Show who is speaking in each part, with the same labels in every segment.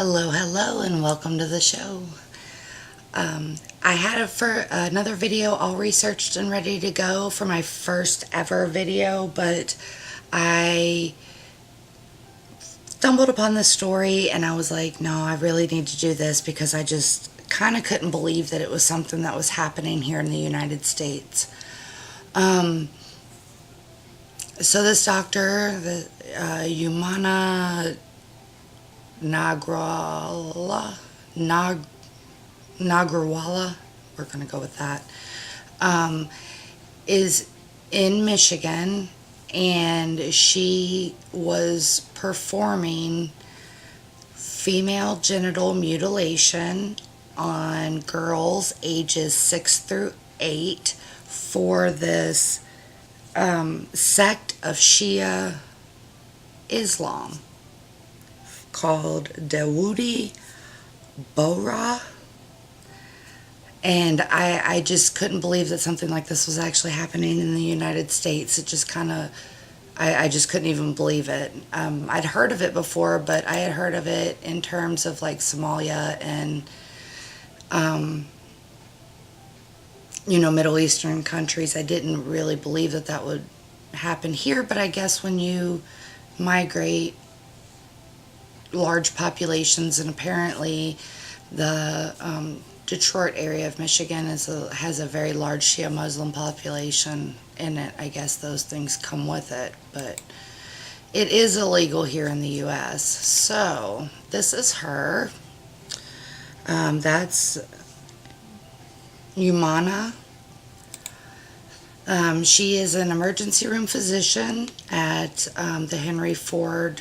Speaker 1: Hello, and welcome to the show. I had it for another video all researched and ready to go for my first ever video, but I stumbled upon this story and I was like, no, I really need to do this because I just kind of couldn't believe that it was something that was happening here in the United States. So this doctor, Jumana Nagarwala, we're going to go with that, is in Michigan, and she was performing female genital mutilation on girls ages 6 through 8 for this sect of Shia Islam called Dawoodi Bohra. And I just couldn't believe that something like this was actually happening in the United States. It just kind of, I just couldn't even believe it. I'd heard of it before, but I had heard of it in terms of like Somalia and, Middle Eastern countries. I didn't really believe that that would happen here, but I guess when you migrate large populations, and apparently the Detroit area of Michigan has a very large Shia Muslim population in it. I guess those things come with it, but it is illegal here in the U.S. So this is her. That's Jumana. She is an emergency room physician at the Henry Ford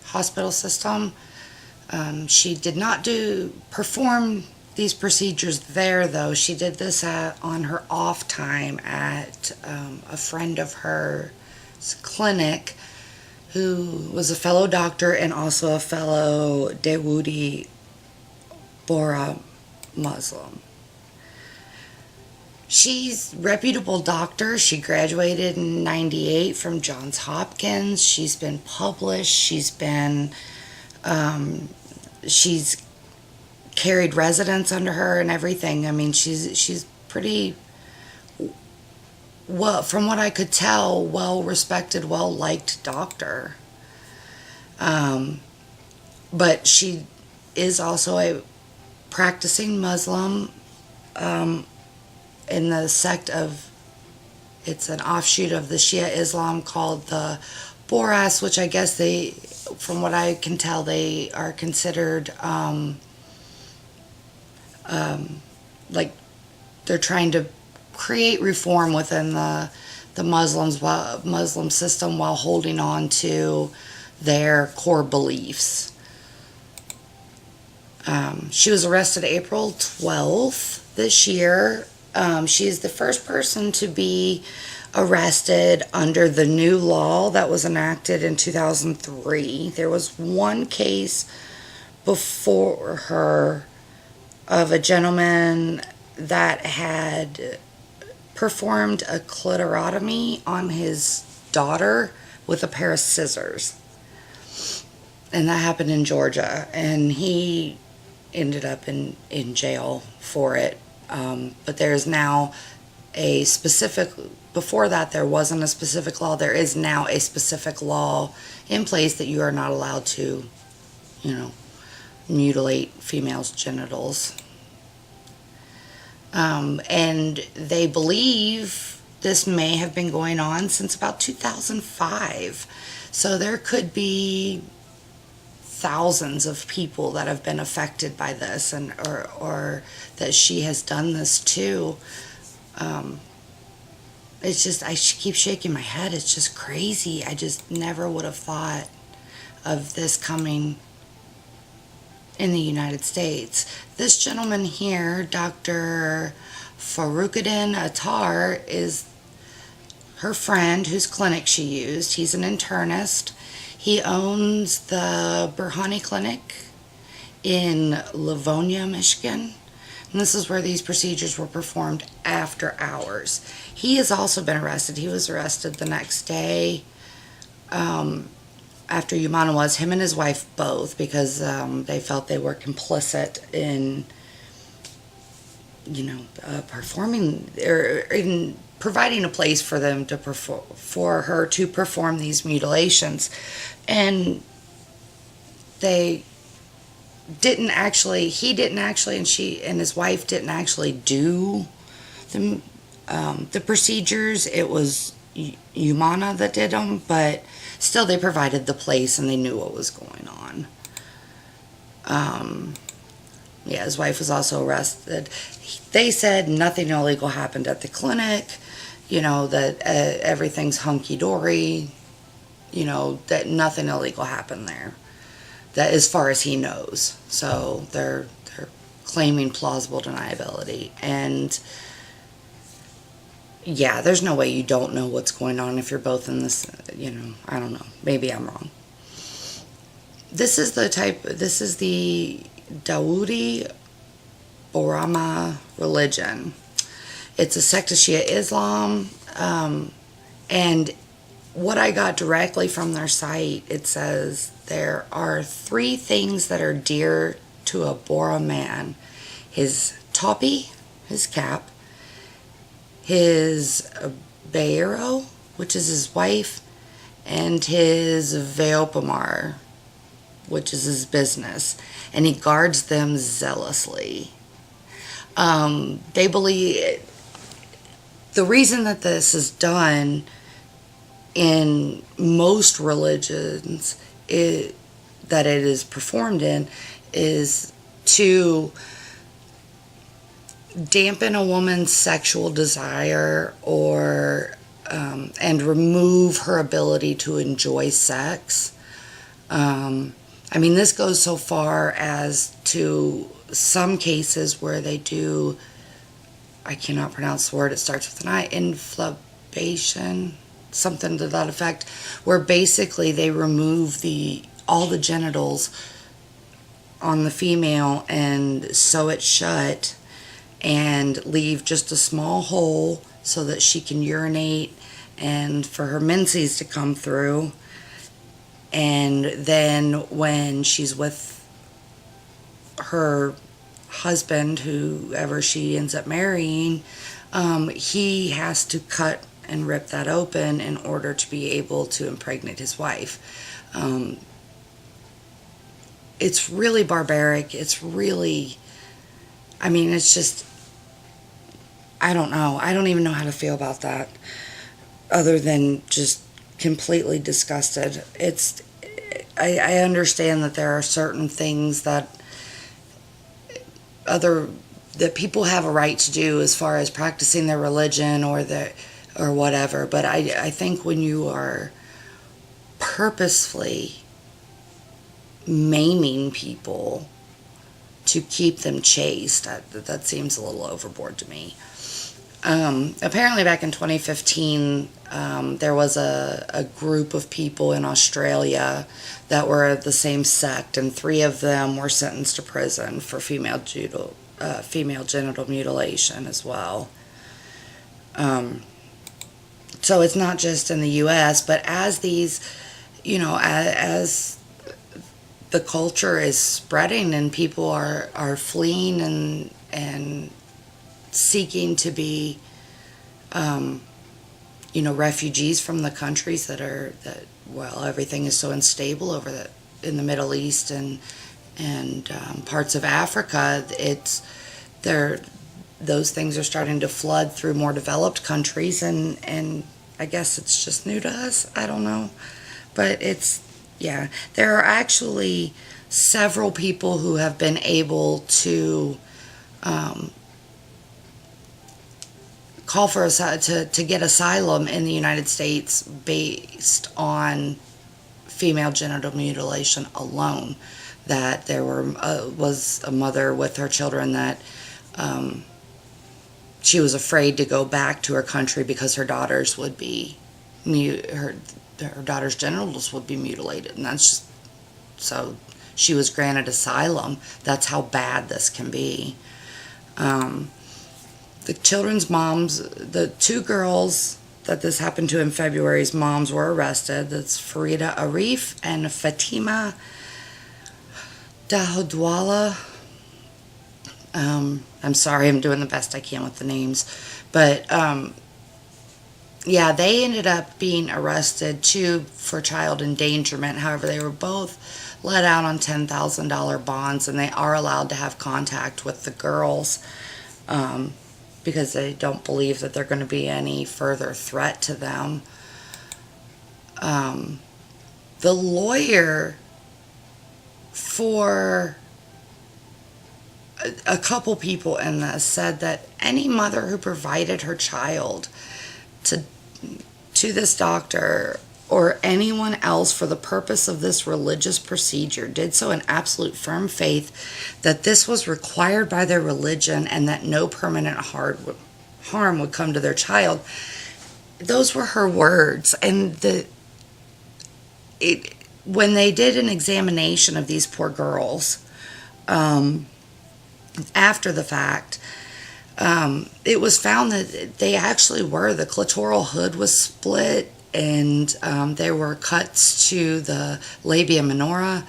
Speaker 1: hospital system. She did not perform these procedures there, though. She did this on her off time at a friend of hers clinic who was a fellow doctor and also a fellow Dawoodi Bohra Muslim. She's a reputable doctor. She graduated in '98 from Johns Hopkins. She's been published. She's carried residents under her and everything. I mean, she's pretty, well, from what I could tell, well respected, well liked doctor. But she is also a practicing Muslim in the sect of, it's an offshoot of the Shia Islam called the Bohras, which I guess from what I can tell, they are considered like they're trying to create reform within the Muslim system while holding on to their core beliefs. She was arrested April 12th this year. She is the first person to be arrested under the new law that was enacted in 2003. There was one case before her of a gentleman that had performed a clitorotomy on his daughter with a pair of scissors. And that happened in Georgia. And he ended up in jail for it. But there's now a specific, before that there wasn't a specific law. There is now a specific law in place that you are not allowed to, mutilate females' genitals. And they believe this may have been going on since about 2005. So there could be thousands of people that have been affected by this, and or that she has done this to. It's just, I keep shaking my head. It's just crazy. I just never would have thought of this coming in the United States. This gentleman here, Dr. Faruquddin Attar, is her friend whose clinic she used. He's an internist. He owns the Burhani Clinic in Livonia, Michigan. And this is where these procedures were performed after hours. He has also been arrested. He was arrested the next day. after Jumana was, him and his wife both, because they felt they were complicit in, performing, or in providing a place for them to perform, for her to perform these mutilations. And he didn't actually, and she and his wife didn't actually do the procedures. It was Jumana that did them, but still they provided the place and they knew what was going on. Yeah, his wife was also arrested. They said nothing illegal happened at the clinic, that everything's hunky-dory, that nothing illegal happened there, that as far as he knows. So they're claiming plausible deniability. And yeah, there's no way you don't know what's going on if you're both in this, I don't know. Maybe I'm wrong. This is the Dawoodi Bohrama religion. It's a sect of Shia Islam. And what I got directly from their site, it says there are 3 things that are dear to a Bora man: his topi, his cap, his Beiro, which is his wife, and his Veopamar, which is his business, and he guards them zealously. They believe the reason that this is done in most religions that it is performed in is to dampen a woman's sexual desire, or and remove her ability to enjoy sex. This goes so far as to some cases where they do, I cannot pronounce the word, it starts with an I, inflation, something to that effect, where basically they remove all the genitals on the female and sew it shut and leave just a small hole so that she can urinate and for her menses to come through. And then when she's with her husband, whoever she ends up marrying, he has to cut and rip that open in order to be able to impregnate his wife. It's really barbaric. It's really, it's just, I don't know. I don't even know how to feel about that, other than just completely disgusted. I understand that there are certain things that people have a right to do as far as practicing their religion or whatever, but I think when you are purposefully maiming people to keep them chaste, that seems a little overboard to me. Apparently back in 2015, there was a group of people in Australia that were the same sect, and 3 of them were sentenced to prison for female genital mutilation as well. So it's not just in the U.S., but as these, as the culture is spreading and people are fleeing and seeking to be, refugees from the countries that everything is so unstable in the Middle East and parts of Africa. Those things are starting to flood through more developed countries, and I guess it's just new to us. I don't know, but there are actually several people who have been able to call for to get asylum in the United States based on female genital mutilation alone. That there was a mother with her children that she was afraid to go back to her country because her daughters would be her daughter's genitals would be mutilated, and that's just so she was granted asylum. That's how bad this can be. The children's moms, the 2 girls that this happened to in February's moms were arrested. That's Farida Arif and Fatima Dahodwala. I'm sorry, I'm doing the best I can with the names. But yeah, they ended up being arrested too for child endangerment. However, they were both let out on $10,000 bonds, and they are allowed to have contact with the girls because they don't believe that they're going to be any further threat to them. The lawyer for a couple people in this said that any mother who provided her child to this doctor or anyone else for the purpose of this religious procedure did so in absolute firm faith that this was required by their religion and that no permanent harm would come to their child. Those were her words. And when they did an examination of these poor girls after the fact, it was found that they actually were. The clitoral hood was split, and there were cuts to the labia minora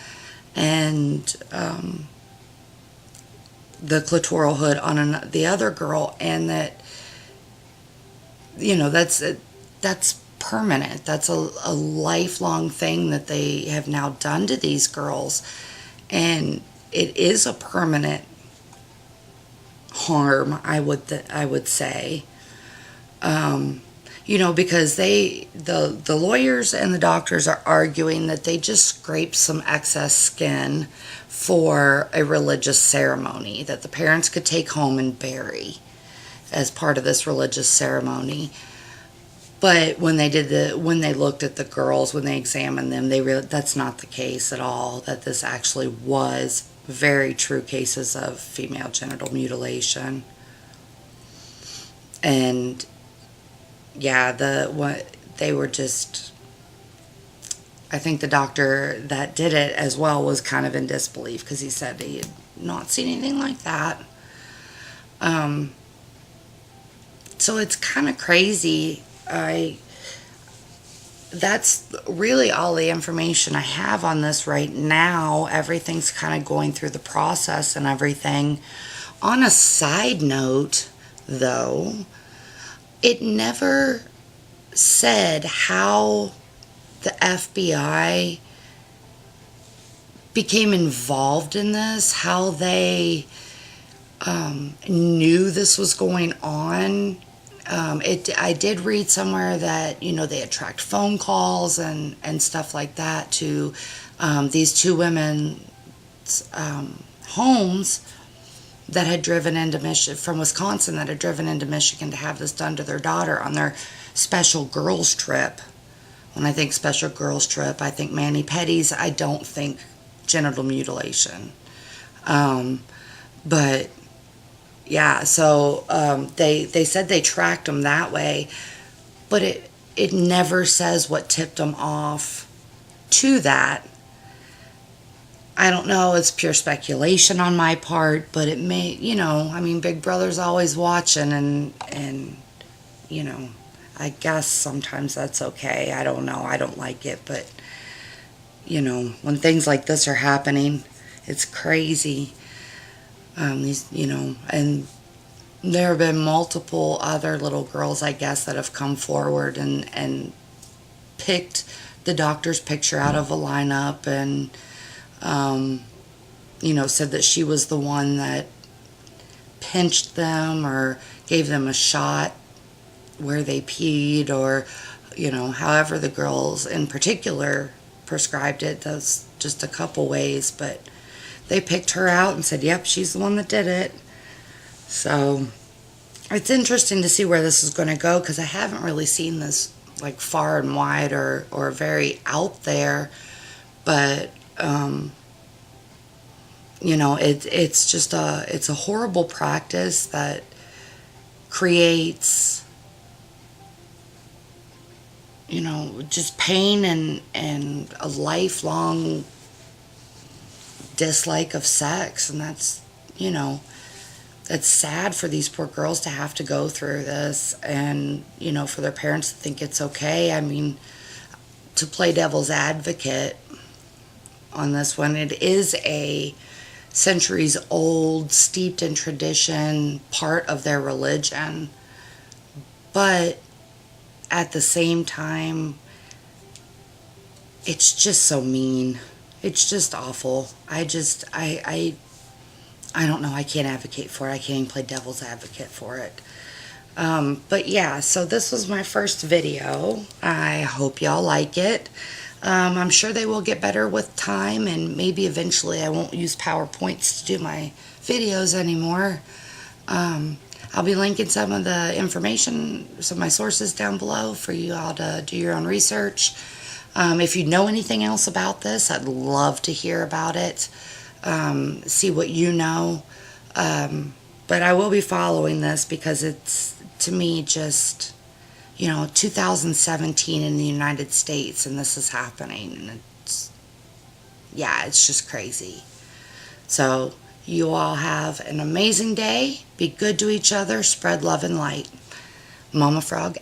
Speaker 1: and the clitoral hood on the other girl, and that, you know, that's permanent. That's a lifelong thing that they have now done to these girls, and it is a permanent harm, I would say. You know, because the lawyers and the doctors are arguing that they just scraped some excess skin for a religious ceremony that the parents could take home and bury as part of this religious ceremony. But when they looked at the girls, when they examined them, they realized that's not the case at all, that this actually was very true cases of female genital mutilation. And yeah, they were just, I think the doctor that did it as well was kind of in disbelief because he said he had not seen anything like that. So it's kind of crazy. That's really all the information I have on this right now. Everything's kind of going through the process and everything. On a side note, though, it never said how the FBI became involved in this, how they knew this was going on. I did read somewhere that, you know, they had tracked phone calls and stuff like that to these two women's homes that had driven into Michigan, from Wisconsin, that had driven into Michigan to have this done to their daughter on their special girls trip. When I think special girls trip, I think mani-pedis. I don't think genital mutilation. But yeah, so they said they tracked them that way, but it never says what tipped them off to that. I don't know, it's pure speculation on my part, but it may, you know, I mean, Big Brother's always watching, and you know, I guess sometimes that's okay. I don't know, I don't like it, but, you know, when things like this are happening, it's crazy. These, you know, and there have been multiple other little girls, I guess, that have come forward and picked the doctor's picture out of a lineup and, you know, said that she was the one that pinched them or gave them a shot where they peed, or, you know, however the girls in particular prescribed it. That's just a couple ways, but they picked her out and said, yep, she's the one that did it. So it's interesting to see where this is going to go, because I haven't really seen this like far and wide or very out there. But you know, it's just it's a horrible practice that creates, you know, just pain and a lifelong dislike of sex. And that's, you know, it's sad for these poor girls to have to go through this, and, you know, for their parents to think it's okay. I mean, to play devil's advocate on this one, it is a centuries old, steeped in tradition, part of their religion. But at the same time, it's just so mean. It's just awful. I don't know. I can't advocate for it. I can't even play devil's advocate for it. But yeah, so this was my first video. I hope y'all like it. I'm sure they will get better with time, and maybe eventually I won't use PowerPoints to do my videos anymore. I'll be linking some of the information, some of my sources down below for you all to do your own research. If you know anything else about this, I'd love to hear about it. See what you know. But I will be following this because it's, to me, just, you know, 2017 in the United States, and this is happening. And it's just crazy. So you all have an amazing day. Be good to each other. Spread love and light. Mama Frog